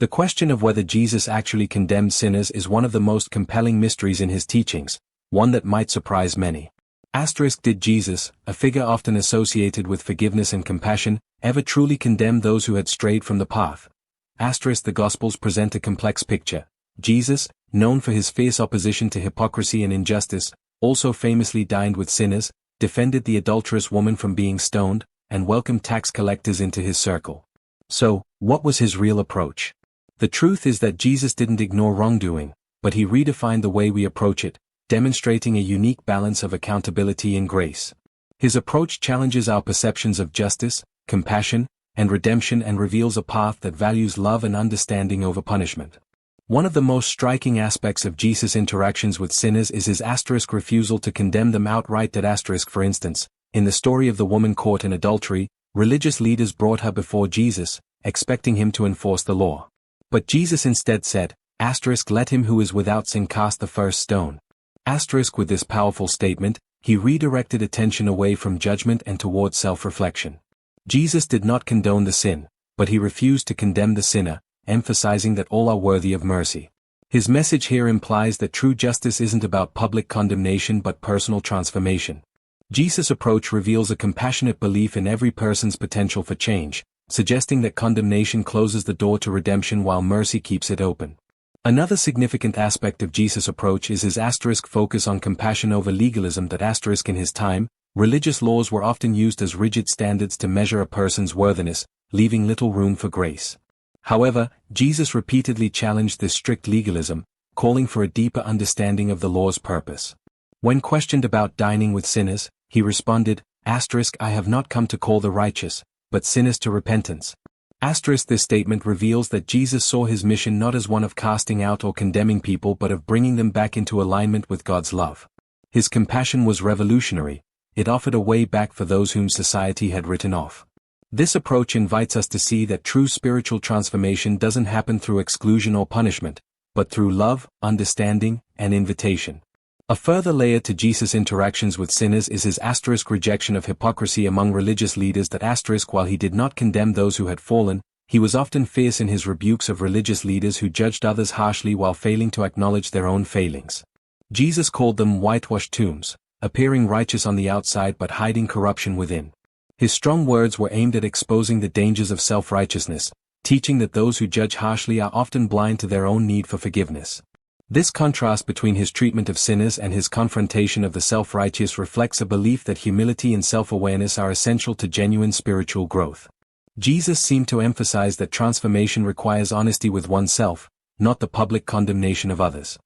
The question of whether Jesus actually condemned sinners is one of the most compelling mysteries in his teachings, one that might surprise many. Did Jesus, a figure often associated with forgiveness and compassion, ever truly condemn those who had strayed from the path? The Gospels present a complex picture. Jesus, known for his fierce opposition to hypocrisy and injustice, also famously dined with sinners, defended the adulterous woman from being stoned, and welcomed tax collectors into his circle. So, what was his real approach? The truth is that Jesus didn't ignore wrongdoing, but he redefined the way we approach it, demonstrating a unique balance of accountability and grace. His approach challenges our perceptions of justice, compassion, and redemption and reveals a path that values love and understanding over punishment. One of the most striking aspects of Jesus' interactions with sinners is his refusal to condemn them outright. For instance, in the story of the woman caught in adultery, religious leaders brought her before Jesus, expecting him to enforce the law. But Jesus instead said, let him who is without sin cast the first stone. With this powerful statement, he redirected attention away from judgment and towards self-reflection. Jesus did not condone the sin, but he refused to condemn the sinner, emphasizing that all are worthy of mercy. His message here implies that true justice isn't about public condemnation but personal transformation. Jesus' approach reveals a compassionate belief in every person's potential for change, suggesting that condemnation closes the door to redemption while mercy keeps it open. Another significant aspect of Jesus' approach is his focus on compassion over legalism. In his time, religious laws were often used as rigid standards to measure a person's worthiness, leaving little room for grace. However, Jesus repeatedly challenged this strict legalism, calling for a deeper understanding of the law's purpose. When questioned about dining with sinners, he responded, I have not come to call the righteous, but sinners to repentance. This statement reveals that Jesus saw his mission not as one of casting out or condemning people but of bringing them back into alignment with God's love. His compassion was revolutionary. It offered a way back for those whom society had written off. This approach invites us to see that true spiritual transformation doesn't happen through exclusion or punishment, but through love, understanding, and invitation. A further layer to Jesus' interactions with sinners is his rejection of hypocrisy among religious leaders. While he did not condemn those who had fallen, he was often fierce in his rebukes of religious leaders who judged others harshly while failing to acknowledge their own failings. Jesus called them whitewashed tombs, appearing righteous on the outside but hiding corruption within. His strong words were aimed at exposing the dangers of self-righteousness, teaching that those who judge harshly are often blind to their own need for forgiveness. This contrast between his treatment of sinners and his confrontation of the self-righteous reflects a belief that humility and self-awareness are essential to genuine spiritual growth. Jesus seemed to emphasize that transformation requires honesty with oneself, not the public condemnation of others.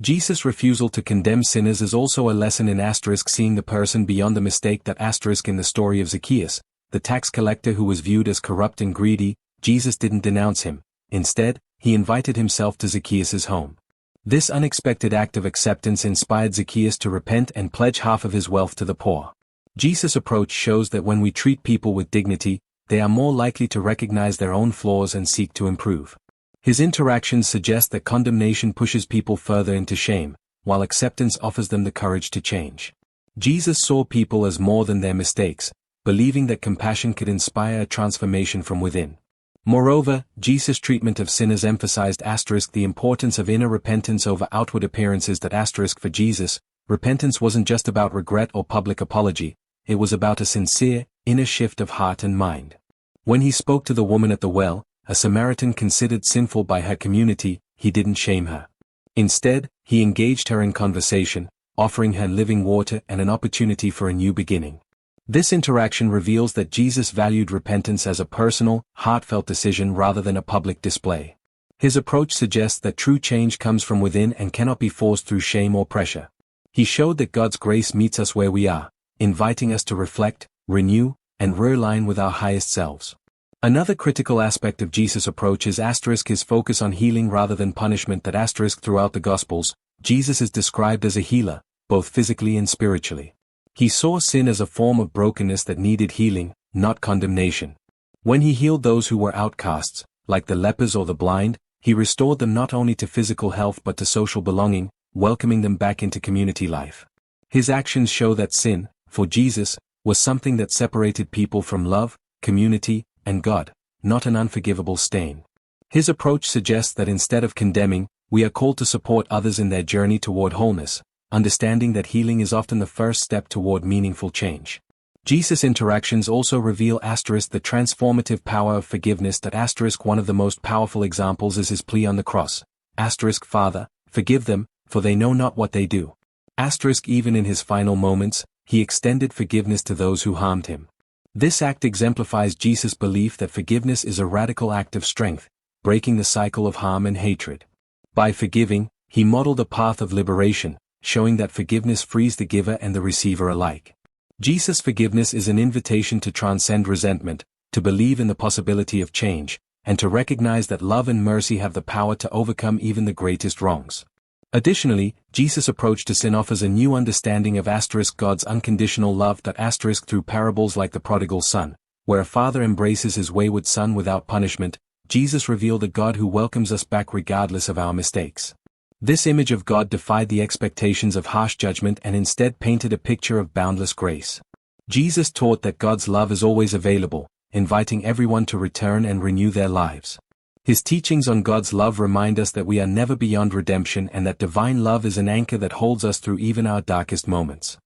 Jesus' refusal to condemn sinners is also a lesson in seeing the person beyond the mistake. In the story of Zacchaeus, the tax collector who was viewed as corrupt and greedy, Jesus didn't denounce him. Instead, he invited himself to Zacchaeus' home. This unexpected act of acceptance inspired Zacchaeus to repent and pledge half of his wealth to the poor. Jesus' approach shows that when we treat people with dignity, they are more likely to recognize their own flaws and seek to improve. His interactions suggest that condemnation pushes people further into shame, while acceptance offers them the courage to change. Jesus saw people as more than their mistakes, believing that compassion could inspire a transformation from within. Moreover, Jesus' treatment of sinners emphasized the importance of inner repentance over outward appearances. For Jesus, repentance wasn't just about regret or public apology, it was about a sincere, inner shift of heart and mind. When he spoke to the woman at the well, a Samaritan considered sinful by her community, he didn't shame her. Instead, he engaged her in conversation, offering her living water and an opportunity for a new beginning. This interaction reveals that Jesus valued repentance as a personal, heartfelt decision rather than a public display. His approach suggests that true change comes from within and cannot be forced through shame or pressure. He showed that God's grace meets us where we are, inviting us to reflect, renew, and realign with our highest selves. Another critical aspect of Jesus' approach is his focus on healing rather than punishment. Throughout the Gospels, Jesus is described as a healer, both physically and spiritually. He saw sin as a form of brokenness that needed healing, not condemnation. When he healed those who were outcasts, like the lepers or the blind, he restored them not only to physical health but to social belonging, welcoming them back into community life. His actions show that sin, for Jesus, was something that separated people from love, community, and God, not an unforgivable stain. His approach suggests that instead of condemning, we are called to support others in their journey toward wholeness, understanding that healing is often the first step toward meaningful change. Jesus' interactions also reveal the transformative power of forgiveness. One of the most powerful examples is his plea on the cross. Father, forgive them, for they know not what they do. Even in his final moments, he extended forgiveness to those who harmed him. This act exemplifies Jesus' belief that forgiveness is a radical act of strength, breaking the cycle of harm and hatred. By forgiving, he modeled a path of liberation, showing that forgiveness frees the giver and the receiver alike. Jesus' forgiveness is an invitation to transcend resentment, to believe in the possibility of change, and to recognize that love and mercy have the power to overcome even the greatest wrongs. Additionally, Jesus' approach to sin offers a new understanding of God's unconditional love. Through parables like the prodigal son, where a father embraces his wayward son without punishment, Jesus revealed a God who welcomes us back regardless of our mistakes. This image of God defied the expectations of harsh judgment and instead painted a picture of boundless grace. Jesus taught that God's love is always available, inviting everyone to return and renew their lives. His teachings on God's love remind us that we are never beyond redemption and that divine love is an anchor that holds us through even our darkest moments.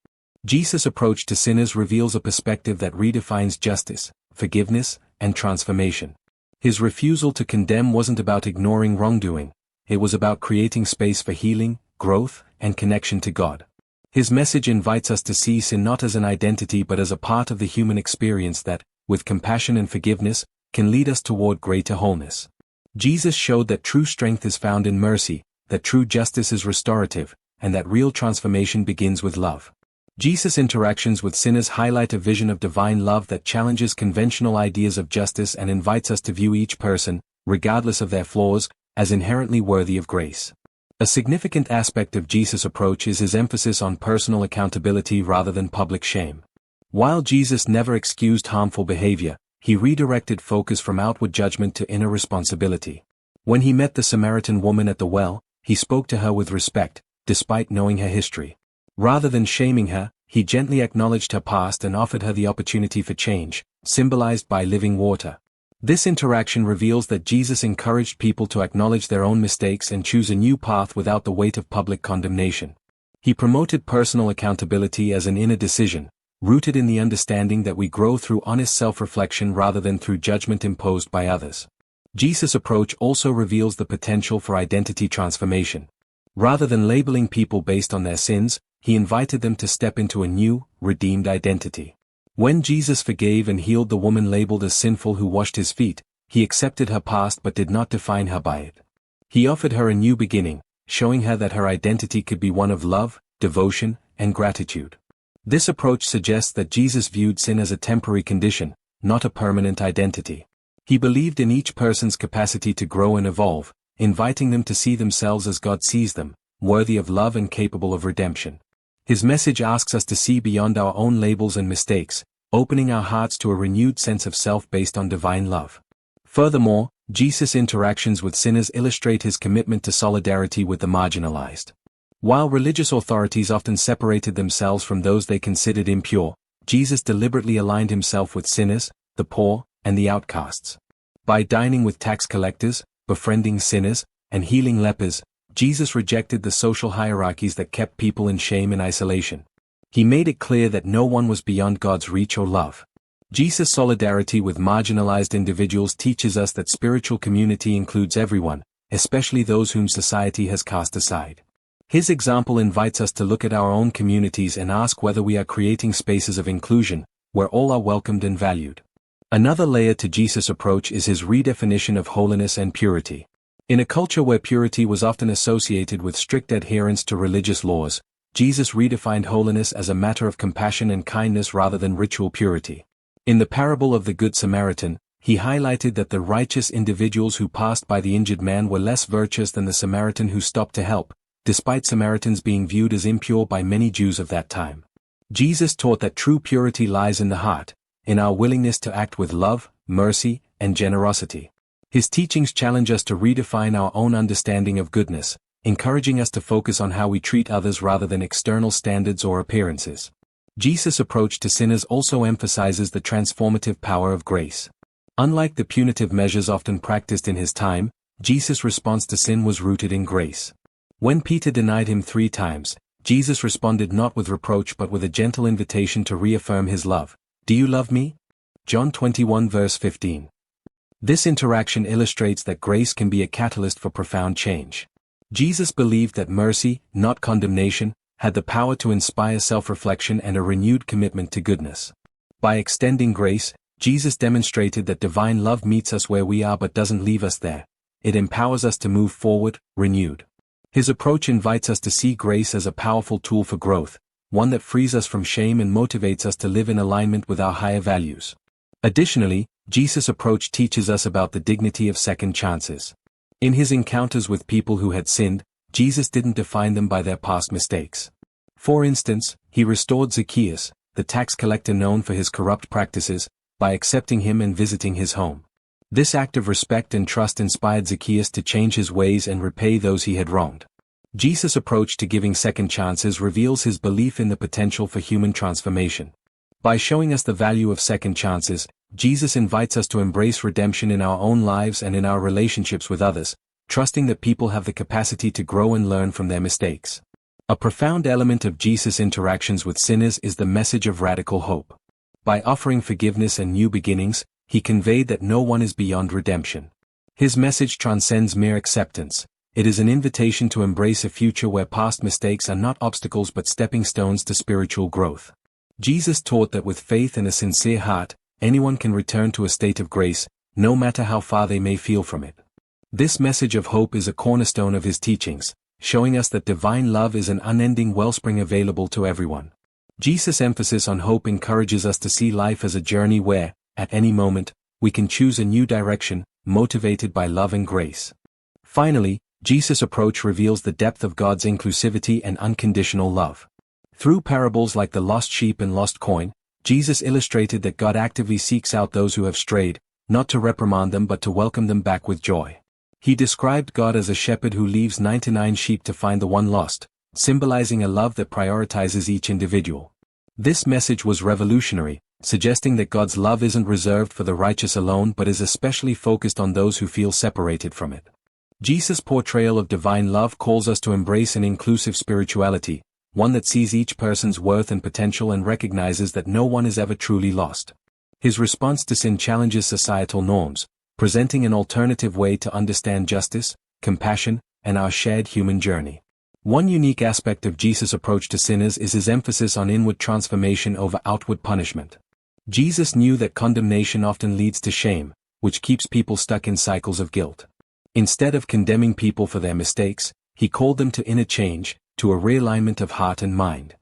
Jesus' approach to sinners reveals a perspective that redefines justice, forgiveness, and transformation. His refusal to condemn wasn't about ignoring wrongdoing. It was about creating space for healing, growth, and connection to God. His message invites us to see sin not as an identity but as a part of the human experience that, with compassion and forgiveness, can lead us toward greater wholeness. Jesus showed that true strength is found in mercy, that true justice is restorative, and that real transformation begins with love. Jesus' interactions with sinners highlight a vision of divine love that challenges conventional ideas of justice and invites us to view each person, regardless of their flaws, as inherently worthy of grace. A significant aspect of Jesus' approach is his emphasis on personal accountability rather than public shame. While Jesus never excused harmful behavior, he redirected focus from outward judgment to inner responsibility. When he met the Samaritan woman at the well, he spoke to her with respect, despite knowing her history. Rather than shaming her, he gently acknowledged her past and offered her the opportunity for change, symbolized by living water. This interaction reveals that Jesus encouraged people to acknowledge their own mistakes and choose a new path without the weight of public condemnation. He promoted personal accountability as an inner decision, rooted in the understanding that we grow through honest self-reflection rather than through judgment imposed by others. Jesus' approach also reveals the potential for identity transformation. Rather than labeling people based on their sins, he invited them to step into a new, redeemed identity. When Jesus forgave and healed the woman labeled as sinful who washed his feet, he accepted her past but did not define her by it. He offered her a new beginning, showing her that her identity could be one of love, devotion, and gratitude. This approach suggests that Jesus viewed sin as a temporary condition, not a permanent identity. He believed in each person's capacity to grow and evolve, inviting them to see themselves as God sees them, worthy of love and capable of redemption. His message asks us to see beyond our own labels and mistakes, opening our hearts to a renewed sense of self based on divine love. Furthermore, Jesus' interactions with sinners illustrate his commitment to solidarity with the marginalized. While religious authorities often separated themselves from those they considered impure, Jesus deliberately aligned himself with sinners, the poor, and the outcasts. By dining with tax collectors, befriending sinners, and healing lepers, Jesus rejected the social hierarchies that kept people in shame and isolation. He made it clear that no one was beyond God's reach or love. Jesus' solidarity with marginalized individuals teaches us that spiritual community includes everyone, especially those whom society has cast aside. His example invites us to look at our own communities and ask whether we are creating spaces of inclusion, where all are welcomed and valued. Another layer to Jesus' approach is his redefinition of holiness and purity. In a culture where purity was often associated with strict adherence to religious laws, Jesus redefined holiness as a matter of compassion and kindness rather than ritual purity. In the parable of the Good Samaritan, he highlighted that the righteous individuals who passed by the injured man were less virtuous than the Samaritan who stopped to help, despite Samaritans being viewed as impure by many Jews of that time. Jesus taught that true purity lies in the heart, in our willingness to act with love, mercy, and generosity. His teachings challenge us to redefine our own understanding of goodness, encouraging us to focus on how we treat others rather than external standards or appearances. Jesus' approach to sinners also emphasizes the transformative power of grace. Unlike the punitive measures often practiced in his time, Jesus' response to sin was rooted in grace. When Peter denied him 3 times, Jesus responded not with reproach but with a gentle invitation to reaffirm his love. Do you love me? John 21 verse 15. This interaction illustrates that grace can be a catalyst for profound change. Jesus believed that mercy, not condemnation, had the power to inspire self-reflection and a renewed commitment to goodness. By extending grace, Jesus demonstrated that divine love meets us where we are but doesn't leave us there. It empowers us to move forward, renewed. His approach invites us to see grace as a powerful tool for growth, one that frees us from shame and motivates us to live in alignment with our higher values. Additionally, Jesus' approach teaches us about the dignity of second chances. In his encounters with people who had sinned, Jesus didn't define them by their past mistakes. For instance, he restored Zacchaeus, the tax collector known for his corrupt practices, by accepting him and visiting his home. This act of respect and trust inspired Zacchaeus to change his ways and repay those he had wronged. Jesus' approach to giving second chances reveals his belief in the potential for human transformation. By showing us the value of second chances, Jesus invites us to embrace redemption in our own lives and in our relationships with others, trusting that people have the capacity to grow and learn from their mistakes. A profound element of Jesus' interactions with sinners is the message of radical hope. By offering forgiveness and new beginnings, he conveyed that no one is beyond redemption. His message transcends mere acceptance. It is an invitation to embrace a future where past mistakes are not obstacles but stepping stones to spiritual growth. Jesus taught that with faith and a sincere heart, anyone can return to a state of grace, no matter how far they may feel from it. This message of hope is a cornerstone of his teachings, showing us that divine love is an unending wellspring available to everyone. Jesus' emphasis on hope encourages us to see life as a journey where, at any moment, we can choose a new direction, motivated by love and grace. Finally, Jesus' approach reveals the depth of God's inclusivity and unconditional love. Through parables like the lost sheep and lost coin, Jesus illustrated that God actively seeks out those who have strayed, not to reprimand them but to welcome them back with joy. He described God as a shepherd who leaves 99 sheep to find the one lost, symbolizing a love that prioritizes each individual. This message was revolutionary, suggesting that God's love isn't reserved for the righteous alone but is especially focused on those who feel separated from it. Jesus' portrayal of divine love calls us to embrace an inclusive spirituality, one that sees each person's worth and potential and recognizes that no one is ever truly lost. His response to sin challenges societal norms, presenting an alternative way to understand justice, compassion, and our shared human journey. One unique aspect of Jesus' approach to sinners is his emphasis on inward transformation over outward punishment. Jesus knew that condemnation often leads to shame, which keeps people stuck in cycles of guilt. Instead of condemning people for their mistakes, he called them to inner change, to a realignment of heart and mind.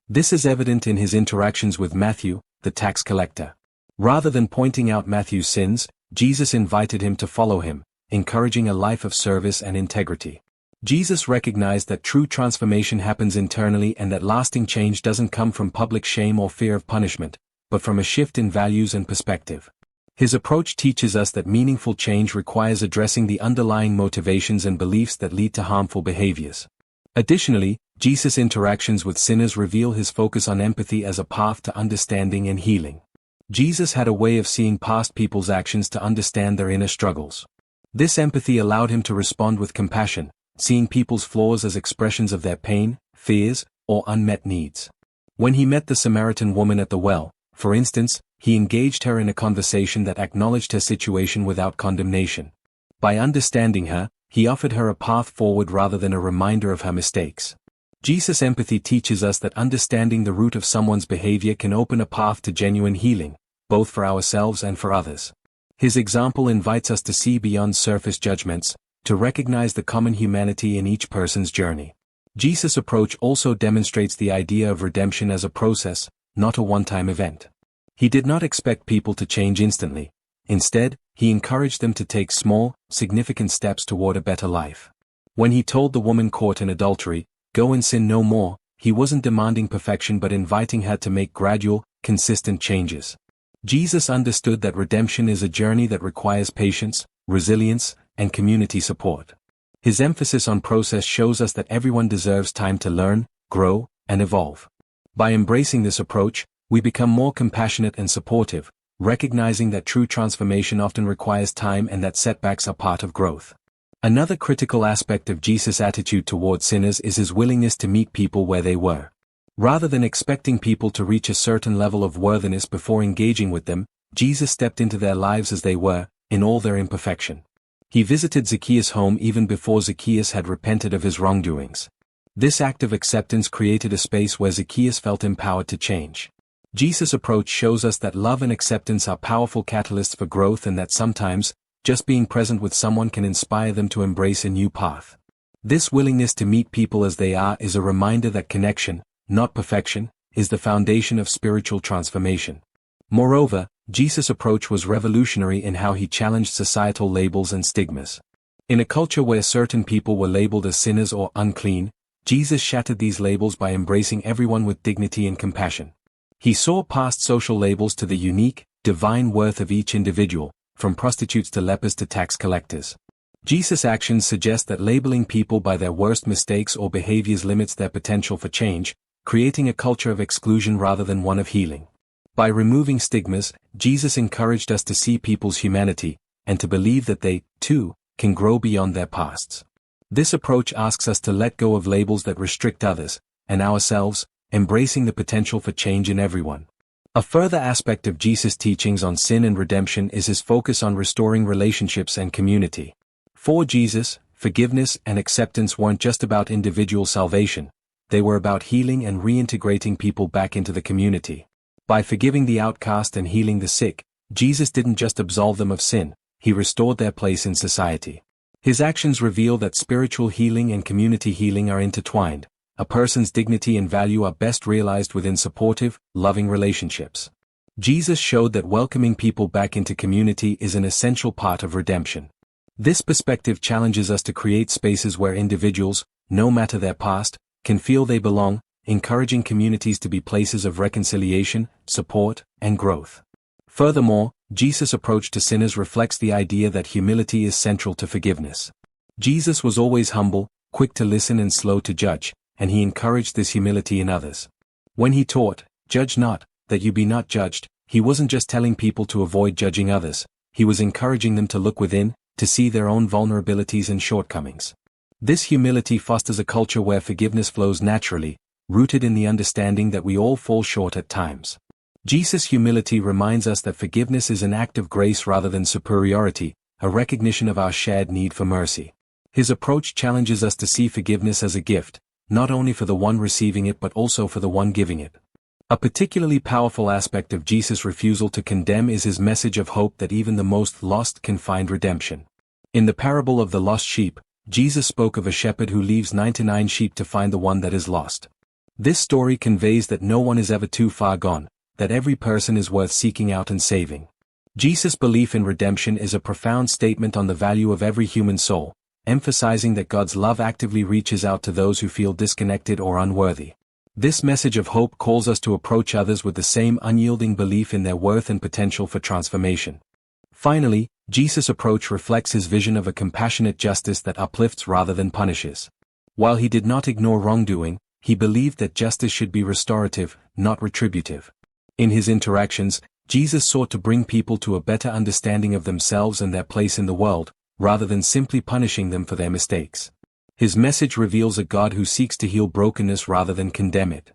This is evident in his interactions with Matthew, the tax collector. Rather than pointing out Matthew's sins, Jesus invited him to follow him, encouraging a life of service and integrity. Jesus recognized that true transformation happens internally and that lasting change doesn't come from public shame or fear of punishment, but from a shift in values and perspective. His approach teaches us that meaningful change requires addressing the underlying motivations and beliefs that lead to harmful behaviors. Additionally, Jesus' interactions with sinners reveal his focus on empathy as a path to understanding and healing. Jesus had a way of seeing past people's actions to understand their inner struggles. This empathy allowed him to respond with compassion, seeing people's flaws as expressions of their pain, fears, or unmet needs. When he met the Samaritan woman at the well, for instance, he engaged her in a conversation that acknowledged her situation without condemnation. By understanding her, he offered her a path forward rather than a reminder of her mistakes. Jesus' empathy teaches us that understanding the root of someone's behavior can open a path to genuine healing, both for ourselves and for others. His example invites us to see beyond surface judgments, to recognize the common humanity in each person's journey. Jesus' approach also demonstrates the idea of redemption as a process, not a one-time event. He did not expect people to change instantly. Instead, he encouraged them to take small, significant steps toward a better life. When he told the woman caught in adultery, "Go and sin no more," he wasn't demanding perfection but inviting her to make gradual, consistent changes. Jesus understood that redemption is a journey that requires patience, resilience, and community support. His emphasis on process shows us that everyone deserves time to learn, grow, and evolve. By embracing this approach, we become more compassionate and supportive, recognizing that true transformation often requires time and that setbacks are part of growth. Another critical aspect of Jesus' attitude toward sinners is his willingness to meet people where they were. Rather than expecting people to reach a certain level of worthiness before engaging with them, Jesus stepped into their lives as they were, in all their imperfection. He visited Zacchaeus' home even before Zacchaeus had repented of his wrongdoings. This act of acceptance created a space where Zacchaeus felt empowered to change. Jesus' approach shows us that love and acceptance are powerful catalysts for growth and that sometimes, just being present with someone can inspire them to embrace a new path. This willingness to meet people as they are is a reminder that connection, not perfection, is the foundation of spiritual transformation. Moreover, Jesus' approach was revolutionary in how he challenged societal labels and stigmas. In a culture where certain people were labeled as sinners or unclean, Jesus shattered these labels by embracing everyone with dignity and compassion. He saw past social labels to the unique, divine worth of each individual, from prostitutes to lepers to tax collectors. Jesus' actions suggest that labeling people by their worst mistakes or behaviors limits their potential for change, creating a culture of exclusion rather than one of healing. By removing stigmas, Jesus encouraged us to see people's humanity, and to believe that they, too, can grow beyond their pasts. This approach asks us to let go of labels that restrict others, and ourselves, embracing the potential for change in everyone. A further aspect of Jesus' teachings on sin and redemption is his focus on restoring relationships and community. For Jesus, forgiveness and acceptance weren't just about individual salvation, they were about healing and reintegrating people back into the community. By forgiving the outcast and healing the sick, Jesus didn't just absolve them of sin, he restored their place in society. His actions reveal that spiritual healing and community healing are intertwined. A person's dignity and value are best realized within supportive, loving relationships. Jesus showed that welcoming people back into community is an essential part of redemption. This perspective challenges us to create spaces where individuals, no matter their past, can feel they belong, encouraging communities to be places of reconciliation, support, and growth. Furthermore, Jesus' approach to sinners reflects the idea that humility is central to forgiveness. Jesus was always humble, quick to listen and slow to judge, and he encouraged this humility in others. When he taught, "Judge not, that you be not judged," he wasn't just telling people to avoid judging others, he was encouraging them to look within, to see their own vulnerabilities and shortcomings. This humility fosters a culture where forgiveness flows naturally, rooted in the understanding that we all fall short at times. Jesus' humility reminds us that forgiveness is an act of grace rather than superiority, a recognition of our shared need for mercy. His approach challenges us to see forgiveness as a gift, not only for the one receiving it but also for the one giving it. A particularly powerful aspect of Jesus' refusal to condemn is his message of hope that even the most lost can find redemption. In the parable of the lost sheep, Jesus spoke of a shepherd who leaves 99 sheep to find the one that is lost. This story conveys that no one is ever too far gone, that every person is worth seeking out and saving. Jesus' belief in redemption is a profound statement on the value of every human soul, emphasizing that God's love actively reaches out to those who feel disconnected or unworthy. This message of hope calls us to approach others with the same unyielding belief in their worth and potential for transformation. Finally, Jesus' approach reflects his vision of a compassionate justice that uplifts rather than punishes. While he did not ignore wrongdoing, he believed that justice should be restorative, not retributive. In his interactions, Jesus sought to bring people to a better understanding of themselves and their place in the world, rather than simply punishing them for their mistakes. His message reveals a God who seeks to heal brokenness rather than condemn it.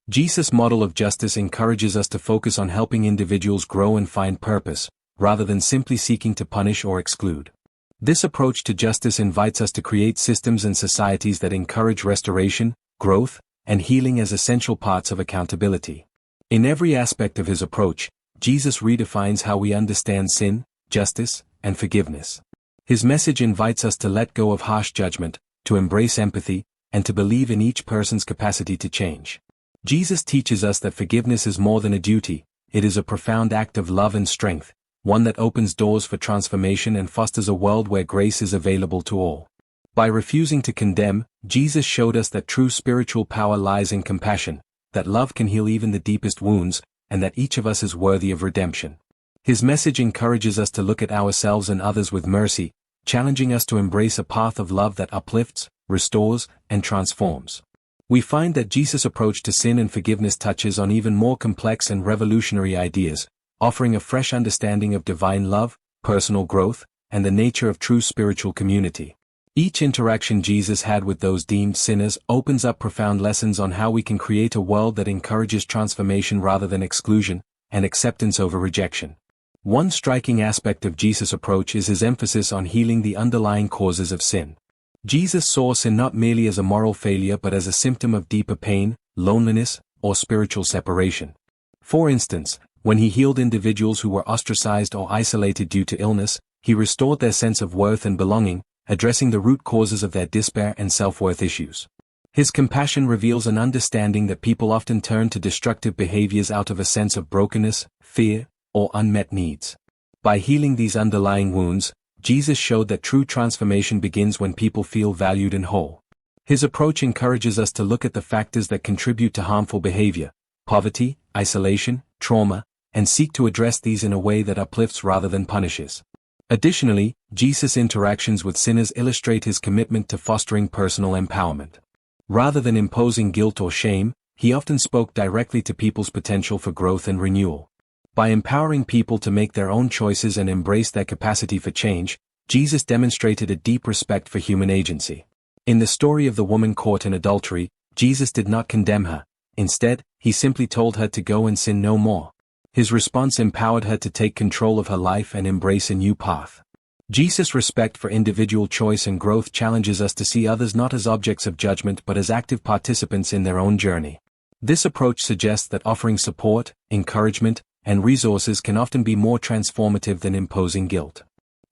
Jesus' model of justice encourages us to focus on helping individuals grow and find purpose, rather than simply seeking to punish or exclude. This approach to justice invites us to create systems and societies that encourage restoration, growth, and healing as essential parts of accountability. In every aspect of his approach, Jesus redefines how we understand sin, justice, and forgiveness. His message invites us to let go of harsh judgment, to embrace empathy, and to believe in each person's capacity to change. Jesus teaches us that forgiveness is more than a duty, it is a profound act of love and strength, one that opens doors for transformation and fosters a world where grace is available to all. By refusing to condemn, Jesus showed us that true spiritual power lies in compassion, that love can heal even the deepest wounds, and that each of us is worthy of redemption. His message encourages us to look at ourselves and others with mercy, challenging us to embrace a path of love that uplifts, restores, and transforms. We find that Jesus' approach to sin and forgiveness touches on even more complex and revolutionary ideas, offering a fresh understanding of divine love, personal growth, and the nature of true spiritual community. Each interaction Jesus had with those deemed sinners opens up profound lessons on how we can create a world that encourages transformation rather than exclusion, and acceptance over rejection. One striking aspect of Jesus' approach is his emphasis on healing the underlying causes of sin. Jesus saw sin not merely as a moral failure but as a symptom of deeper pain, loneliness, or spiritual separation. For instance, when he healed individuals who were ostracized or isolated due to illness, he restored their sense of worth and belonging, addressing the root causes of their despair and self-worth issues. His compassion reveals an understanding that people often turn to destructive behaviors out of a sense of brokenness, fear, or unmet needs. By healing these underlying wounds, Jesus showed that true transformation begins when people feel valued and whole. His approach encourages us to look at the factors that contribute to harmful behavior, poverty, isolation, trauma, and seek to address these in a way that uplifts rather than punishes. Additionally, Jesus' interactions with sinners illustrate his commitment to fostering personal empowerment. Rather than imposing guilt or shame, he often spoke directly to people's potential for growth and renewal. By empowering people to make their own choices and embrace their capacity for change, Jesus demonstrated a deep respect for human agency. In the story of the woman caught in adultery, Jesus did not condemn her. Instead, he simply told her to go and sin no more. His response empowered her to take control of her life and embrace a new path. Jesus' respect for individual choice and growth challenges us to see others not as objects of judgment but as active participants in their own journey. This approach suggests that offering support, encouragement, and resources can often be more transformative than imposing guilt.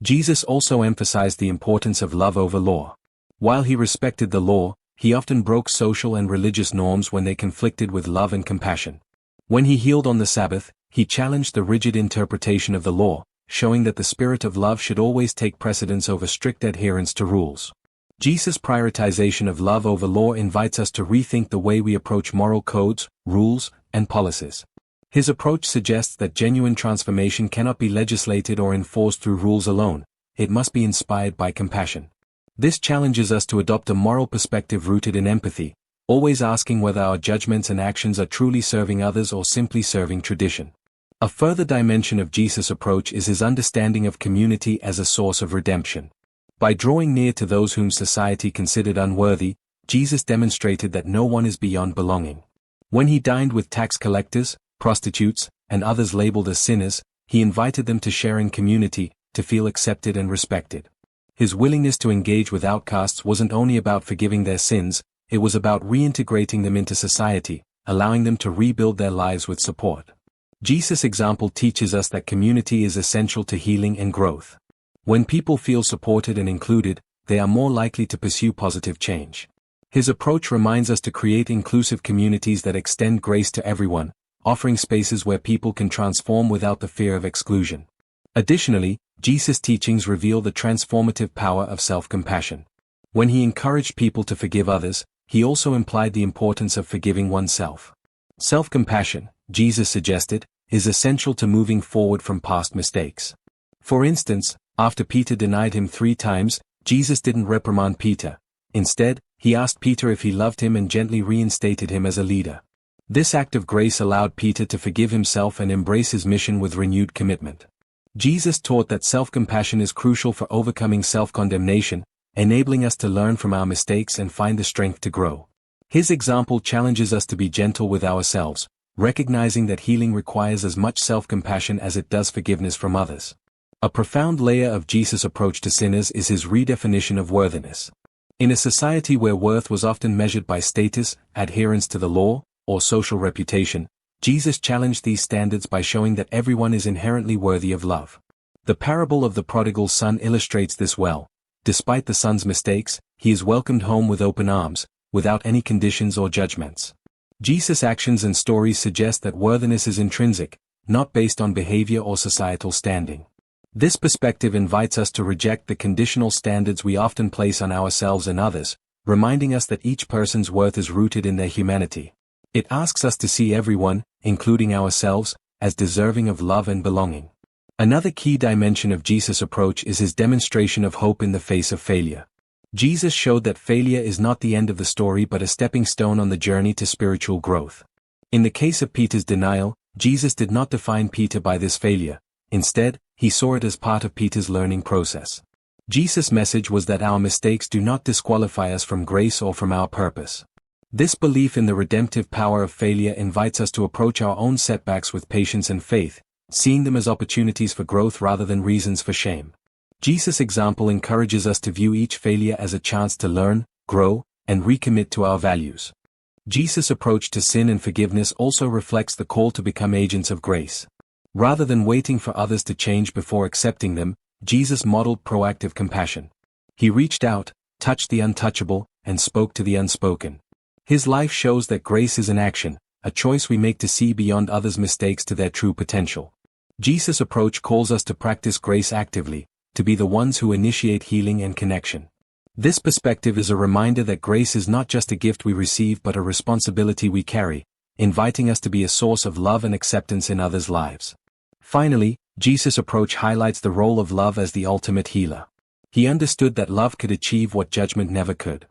Jesus also emphasized the importance of love over law. While he respected the law, he often broke social and religious norms when they conflicted with love and compassion. When he healed on the Sabbath, he challenged the rigid interpretation of the law, showing that the spirit of love should always take precedence over strict adherence to rules. Jesus' prioritization of love over law invites us to rethink the way we approach moral codes, rules, and policies. His approach suggests that genuine transformation cannot be legislated or enforced through rules alone, it must be inspired by compassion. This challenges us to adopt a moral perspective rooted in empathy, always asking whether our judgments and actions are truly serving others or simply serving tradition. A further dimension of Jesus' approach is his understanding of community as a source of redemption. By drawing near to those whom society considered unworthy, Jesus demonstrated that no one is beyond belonging. When he dined with tax collectors, prostitutes, and others labeled as sinners, he invited them to share in community, to feel accepted and respected. His willingness to engage with outcasts wasn't only about forgiving their sins, it was about reintegrating them into society, allowing them to rebuild their lives with support. Jesus' example teaches us that community is essential to healing and growth. When people feel supported and included, they are more likely to pursue positive change. His approach reminds us to create inclusive communities that extend grace to everyone, offering spaces where people can transform without the fear of exclusion. Additionally, Jesus' teachings reveal the transformative power of self-compassion. When he encouraged people to forgive others, he also implied the importance of forgiving oneself. Self-compassion, Jesus suggested, is essential to moving forward from past mistakes. For instance, after Peter denied him 3 times, Jesus didn't reprimand Peter. Instead, he asked Peter if he loved him and gently reinstated him as a leader. This act of grace allowed Peter to forgive himself and embrace his mission with renewed commitment. Jesus taught that self-compassion is crucial for overcoming self-condemnation, enabling us to learn from our mistakes and find the strength to grow. His example challenges us to be gentle with ourselves, recognizing that healing requires as much self-compassion as it does forgiveness from others. A profound layer of Jesus' approach to sinners is his redefinition of worthiness. In a society where worth was often measured by status, adherence to the law, or social reputation, Jesus challenged these standards by showing that everyone is inherently worthy of love. The parable of the prodigal son illustrates this well. Despite the son's mistakes, he is welcomed home with open arms, without any conditions or judgments. Jesus' actions and stories suggest that worthiness is intrinsic, not based on behavior or societal standing. This perspective invites us to reject the conditional standards we often place on ourselves and others, reminding us that each person's worth is rooted in their humanity. It asks us to see everyone, including ourselves, as deserving of love and belonging. Another key dimension of Jesus' approach is his demonstration of hope in the face of failure. Jesus showed that failure is not the end of the story but a stepping stone on the journey to spiritual growth. In the case of Peter's denial, Jesus did not define Peter by this failure. Instead, he saw it as part of Peter's learning process. Jesus' message was that our mistakes do not disqualify us from grace or from our purpose. This belief in the redemptive power of failure invites us to approach our own setbacks with patience and faith, seeing them as opportunities for growth rather than reasons for shame. Jesus' example encourages us to view each failure as a chance to learn, grow, and recommit to our values. Jesus' approach to sin and forgiveness also reflects the call to become agents of grace. Rather than waiting for others to change before accepting them, Jesus modeled proactive compassion. He reached out, touched the untouchable, and spoke to the unspoken. His life shows that grace is an action, a choice we make to see beyond others' mistakes to their true potential. Jesus' approach calls us to practice grace actively, to be the ones who initiate healing and connection. This perspective is a reminder that grace is not just a gift we receive but a responsibility we carry, inviting us to be a source of love and acceptance in others' lives. Finally, Jesus' approach highlights the role of love as the ultimate healer. He understood that love could achieve what judgment never could.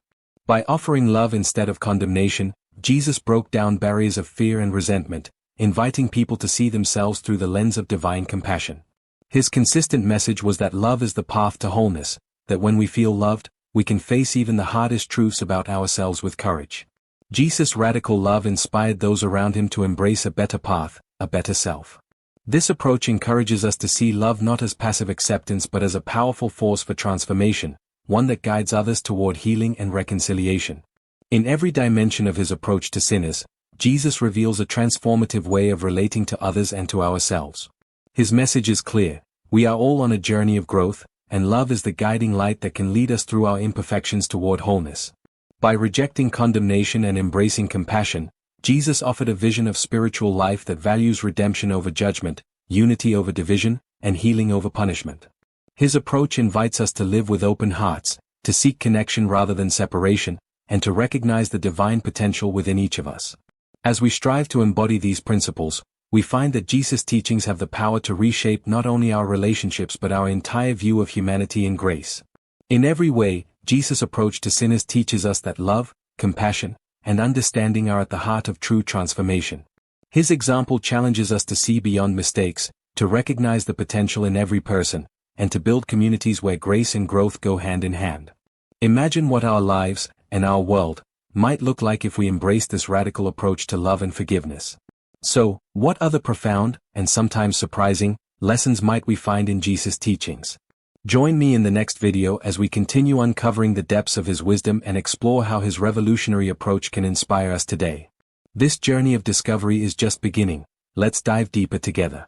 By offering love instead of condemnation, Jesus broke down barriers of fear and resentment, inviting people to see themselves through the lens of divine compassion. His consistent message was that love is the path to wholeness, that when we feel loved, we can face even the hardest truths about ourselves with courage. Jesus' radical love inspired those around him to embrace a better path, a better self. This approach encourages us to see love not as passive acceptance but as a powerful force for transformation, one that guides others toward healing and reconciliation. In every dimension of his approach to sinners, Jesus reveals a transformative way of relating to others and to ourselves. His message is clear: we are all on a journey of growth, and love is the guiding light that can lead us through our imperfections toward wholeness. By rejecting condemnation and embracing compassion, Jesus offered a vision of spiritual life that values redemption over judgment, unity over division, and healing over punishment. His approach invites us to live with open hearts, to seek connection rather than separation, and to recognize the divine potential within each of us. As we strive to embody these principles, we find that Jesus' teachings have the power to reshape not only our relationships but our entire view of humanity and grace. In every way, Jesus' approach to sinners teaches us that love, compassion, and understanding are at the heart of true transformation. His example challenges us to see beyond mistakes, to recognize the potential in every person, and to build communities where grace and growth go hand in hand. Imagine what our lives, and our world, might look like if we embraced this radical approach to love and forgiveness. So, what other profound, and sometimes surprising, lessons might we find in Jesus' teachings? Join me in the next video as we continue uncovering the depths of his wisdom and explore how his revolutionary approach can inspire us today. This journey of discovery is just beginning. Let's dive deeper together.